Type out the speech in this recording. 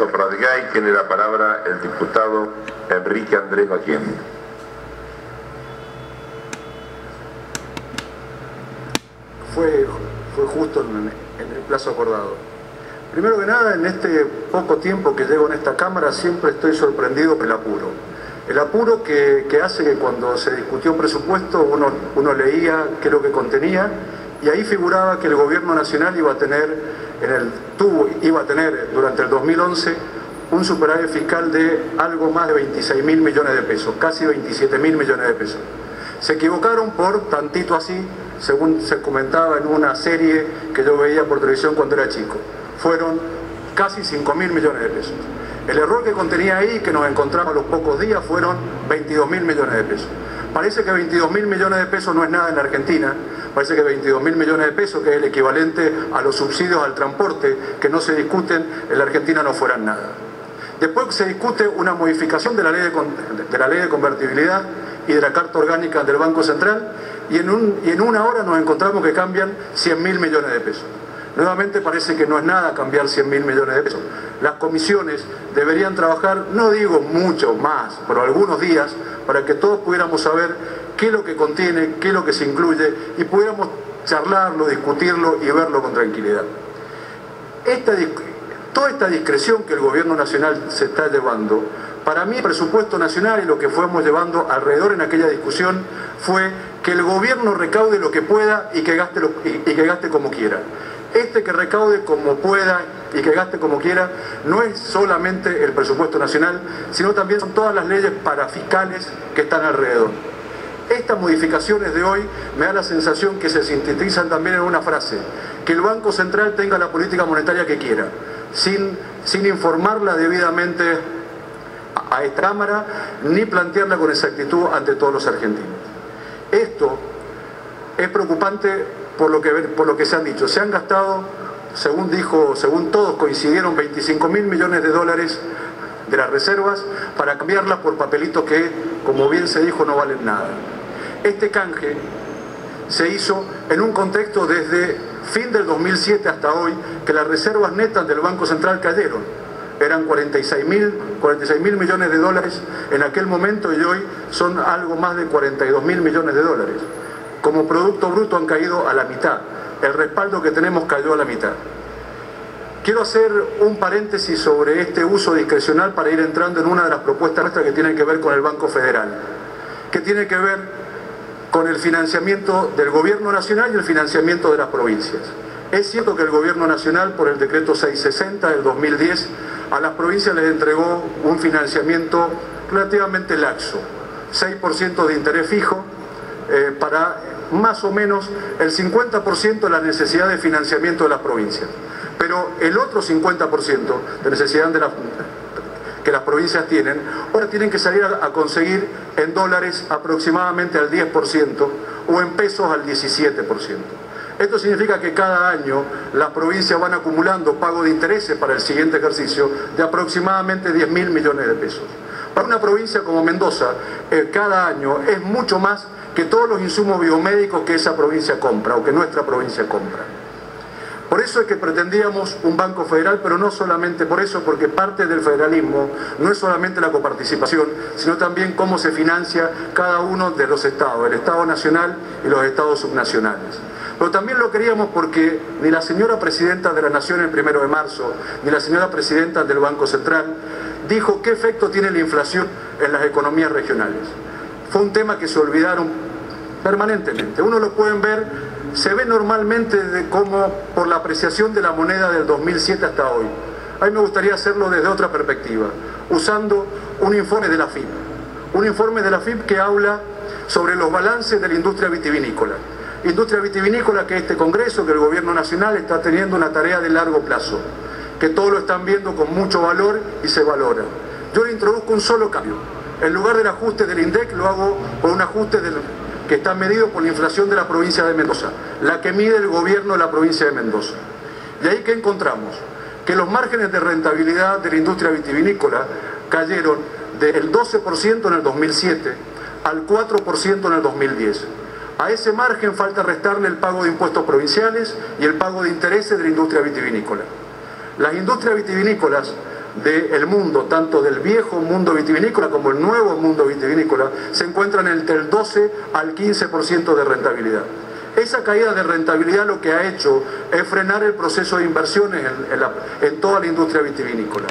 Pratgay. Tiene la palabra el diputado Enrique Andrés Baquien. Fue justo en el plazo acordado. Primero que nada, en este poco tiempo que llevo en esta Cámara siempre estoy sorprendido por el apuro. El apuro que hace que cuando se discutió presupuesto uno leía qué es lo que contenía y ahí figuraba que el Gobierno Nacional iba a tener durante el 2011 un superávit fiscal de algo más de 26.000 millones de pesos, casi 27.000 millones de pesos. Se equivocaron por tantito así, según se comentaba en una serie que yo veía por televisión cuando era chico. Fueron casi 5.000 millones de pesos. El error que contenía ahí, que nos encontramos a los pocos días, fueron 22.000 millones de pesos. Parece que 22.000 millones de pesos no es nada en la Argentina. Parece que 22.000 millones de pesos, que es el equivalente a los subsidios al transporte que no se discuten, en la Argentina no fueran nada. Después se discute una modificación de la ley de convertibilidad y de la Carta Orgánica del Banco Central y en una hora nos encontramos que cambian 100.000 millones de pesos. Nuevamente parece que no es nada cambiar 100.000 millones de pesos. Las comisiones deberían trabajar, no digo mucho más, pero algunos días, para que todos pudiéramos saber qué es lo que contiene, qué es lo que se incluye y pudiéramos charlarlo, discutirlo y verlo con tranquilidad. Toda esta discreción que el Gobierno Nacional se está llevando, para mí el presupuesto nacional y lo que fuimos llevando alrededor en aquella discusión fue que el gobierno recaude lo que pueda y que gaste como quiera. Que recaude como pueda y que gaste como quiera no es solamente el presupuesto nacional, sino también son todas las leyes parafiscales que están alrededor. Estas modificaciones de hoy me da la sensación que se sintetizan también en una frase: que el Banco Central tenga la política monetaria que quiera, sin informarla debidamente a esta Cámara, ni plantearla con exactitud ante todos los argentinos. Esto es preocupante por lo que se han dicho. Se han gastado, según todos coincidieron, 25.000 millones de dólares de las reservas para cambiarlas por papelitos que, como bien se dijo, no valen nada. Este canje se hizo en un contexto desde fin del 2007 hasta hoy, que las reservas netas del Banco Central cayeron. Eran 46.000 millones de dólares en aquel momento y hoy son algo más de 42.000 millones de dólares. Como Producto Bruto han caído a la mitad. El respaldo que tenemos cayó a la mitad. Quiero hacer un paréntesis sobre este uso discrecional para ir entrando en una de las propuestas nuestras que tienen que ver con el Banco Federal, que tiene que ver con el financiamiento del Gobierno Nacional y el financiamiento de las provincias. Es cierto que el Gobierno Nacional, por el decreto 660 del 2010, a las provincias les entregó un financiamiento relativamente laxo, 6% de interés fijo, para más o menos el 50% de la necesidad de financiamiento de las provincias. Pero el otro 50% de necesidad que las provincias tienen, ahora tienen que salir a conseguir en dólares aproximadamente al 10% o en pesos al 17%. Esto significa que cada año las provincias van acumulando pago de intereses para el siguiente ejercicio de aproximadamente 10.000 millones de pesos. Para una provincia como Mendoza, cada año es mucho más que todos los insumos biomédicos que esa provincia compra o que nuestra provincia compra. Por eso es que pretendíamos un Banco Federal, pero no solamente por eso, porque parte del federalismo no es solamente la coparticipación, sino también cómo se financia cada uno de los estados, el Estado Nacional y los estados subnacionales. Pero también lo queríamos porque ni la señora Presidenta de la Nación el 1 de marzo, ni la señora Presidenta del Banco Central dijo qué efecto tiene la inflación en las economías regionales. Fue un tema que se olvidaron permanentemente. Uno lo pueden ver, se ve normalmente de cómo por la apreciación de la moneda del 2007 hasta hoy. A mí me gustaría hacerlo desde otra perspectiva, usando un informe de la FIP. Un informe de la FIP que habla sobre los balances de la industria vitivinícola. Industria vitivinícola que este Congreso, que el Gobierno Nacional está teniendo una tarea de largo plazo, que todos lo están viendo con mucho valor y se valora. Yo le introduzco un solo cambio. En lugar del ajuste del INDEC lo hago por un ajuste que está medido por la inflación de la provincia de Mendoza, la que mide el gobierno de la provincia de Mendoza. Y ahí que encontramos que los márgenes de rentabilidad de la industria vitivinícola cayeron del 12% en el 2007 al 4% en el 2010. A ese margen falta restarle el pago de impuestos provinciales y el pago de intereses de la industria vitivinícola. Las industrias vitivinícolas del mundo, tanto del viejo mundo vitivinícola como el nuevo mundo vitivinícola, se encuentran entre el 12 al 15% de rentabilidad. Esa caída de rentabilidad lo que ha hecho es frenar el proceso de inversiones en toda la industria vitivinícola.